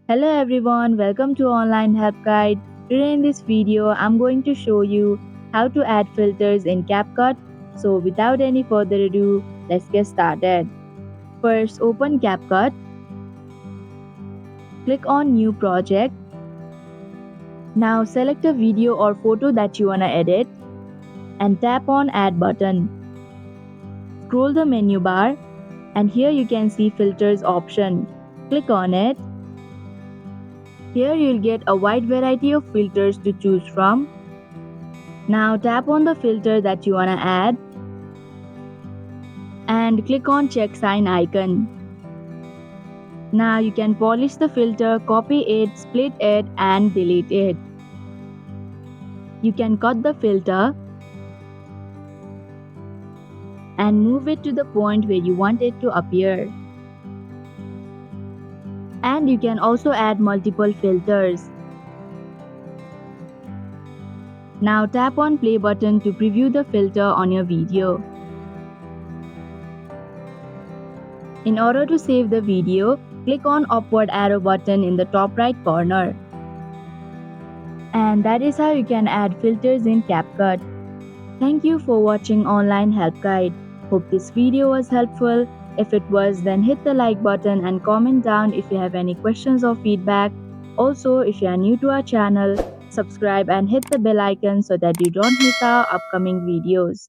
Hello everyone, welcome to Online Help Guide. Today in this video, I'm going to show you how to add filters in CapCut. So without any further ado, let's get started. First, open CapCut, click on New Project. Now select a video or photo that you wanna edit and tap on Add button. Scroll the menu bar and here you can see Filters option. Click on it. Here you'll get a wide variety of filters to choose from. Now tap on the filter that you wanna add and click on check sign icon. Now you can polish the filter, copy it, split it and delete it. You can cut the filter and move it to the point where you want it to appear. And you can also add multiple filters. Now tap on play button to preview the filter on your video. In order to save the video, click on upward arrow button in the top right corner. And that is how you can add filters in CapCut. Thank you for watching Online Help Guide. Hope this video was helpful. If it was, then hit the like button and comment down if you have any questions or feedback. Also, if you are new to our channel, subscribe and hit the bell icon so that you don't miss our upcoming videos.